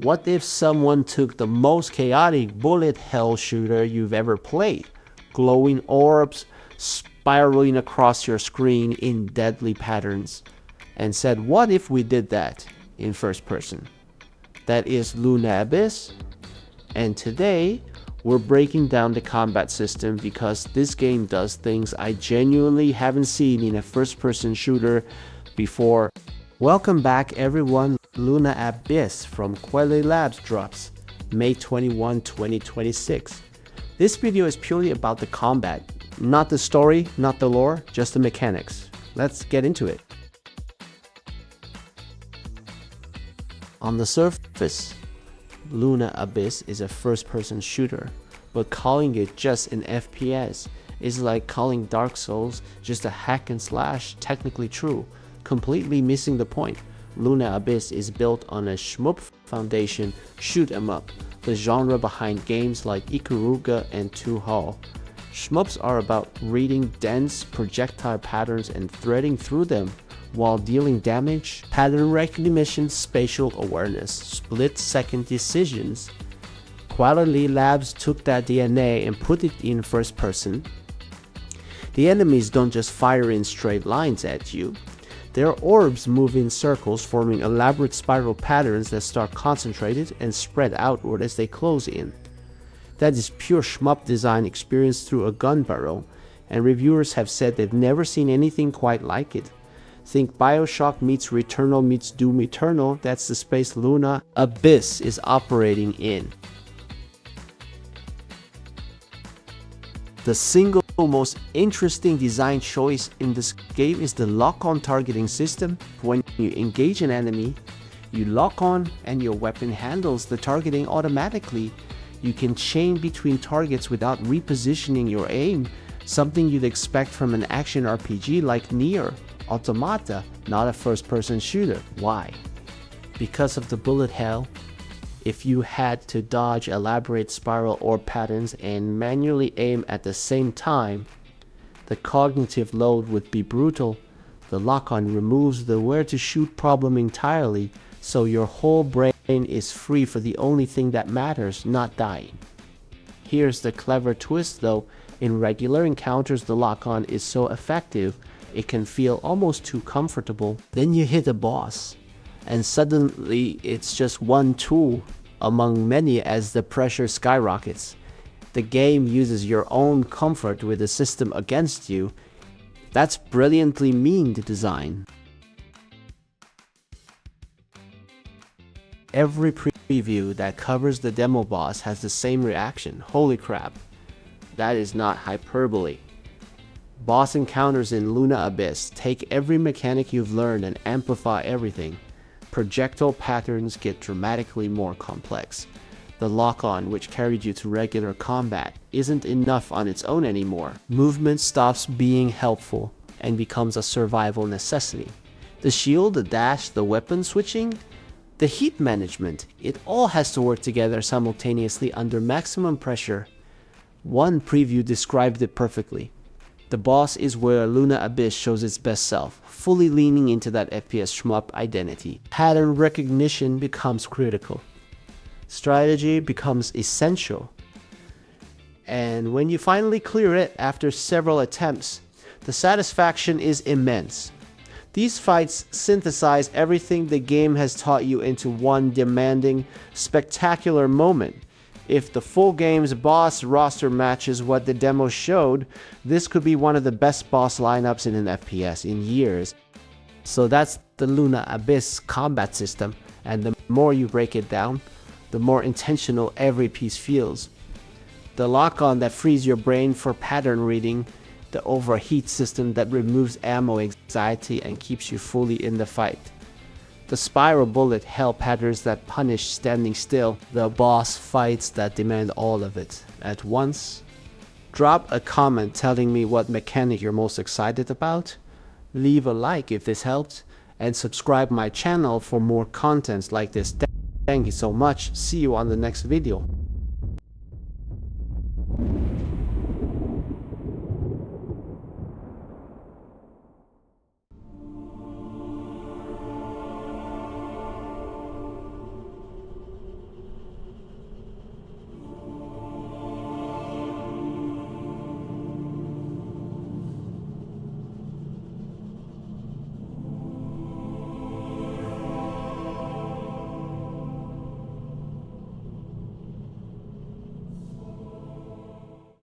What if someone took the most chaotic bullet hell shooter you've ever played, glowing orbs spiraling across your screen in deadly patterns, and said, what if we did that in first person? That is Luna Abyss, and today we're breaking down the combat system because this game does things I genuinely haven't seen in a first-person shooter before. Welcome back everyone. Luna Abyss from Quelle Labs drops May 21, 2026. This video is purely about the combat, not the story, not the lore, just the mechanics. Let's get into it. On the surface, Luna Abyss is a first-person shooter, but calling it just an FPS is like calling Dark Souls just a hack and slash. Technically true, completely missing the point. Luna Abyss is built on a Shmup foundation, shoot 'em up, the genre behind games like Ikaruga and Hall. Shmups are about reading dense projectile patterns and threading through them while dealing damage, pattern recognition, spatial awareness, split-second decisions. Quelle Labs took that DNA and put it in first person. The enemies don't just fire in straight lines at you. Their orbs move in circles, forming elaborate spiral patterns that start concentrated and spread outward as they close in. That is pure shmup design experienced through a gun barrel, and reviewers have said they've never seen anything quite like it. Think Bioshock meets Returnal meets Doom Eternal. That's the space Luna Abyss is operating in. The single most interesting design choice in this game is the lock-on targeting system. When you engage an enemy, you lock on and your weapon handles the targeting automatically. You can chain between targets without repositioning your aim, something you'd expect from an action RPG like Nier Automata, not a first-person shooter. Why? Because of the bullet hell. If you had to dodge elaborate spiral orb patterns and manually aim at the same time, the cognitive load would be brutal. The lock-on removes the where to shoot problem entirely, so your whole brain is free for the only thing that matters, not dying. Here's the clever twist though. In regular encounters, the lock-on is so effective, it can feel almost too comfortable. Then you hit a boss, and suddenly it's just one tool among many as the pressure skyrockets. The game uses your own comfort with the system against you. That's brilliantly mean design. Every preview that covers the demo boss has the same reaction. Holy crap, that is not hyperbole. Boss encounters in Luna Abyss take every mechanic you've learned and amplify everything. Projectile patterns get dramatically more complex. The lock-on, which carried you to regular combat, isn't enough on its own anymore. Movement stops being helpful and becomes a survival necessity. The shield, the dash, the weapon switching, the heat management, it all has to work together simultaneously under maximum pressure. One preview described it perfectly. The boss is where Luna Abyss shows its best self, fully leaning into that FPS shmup identity. Pattern recognition becomes critical. Strategy becomes essential. And when you finally clear it after several attempts, the satisfaction is immense. These fights synthesize everything the game has taught you into one demanding, spectacular moment. If the full game's boss roster matches what the demo showed, this could be one of the best boss lineups in an FPS in years. So that's the Luna Abyss combat system, and the more you break it down, the more intentional every piece feels. The lock-on that frees your brain for pattern reading, the overheat system that removes ammo anxiety and keeps you fully in the fight. The spiral bullet hell patterns that punish standing still, the boss fights that demand all of it at once. Drop a comment telling me what mechanic you're most excited about. Leave a like if this helped, and subscribe my channel for more contents like this. Thank you so much. See you on the next video.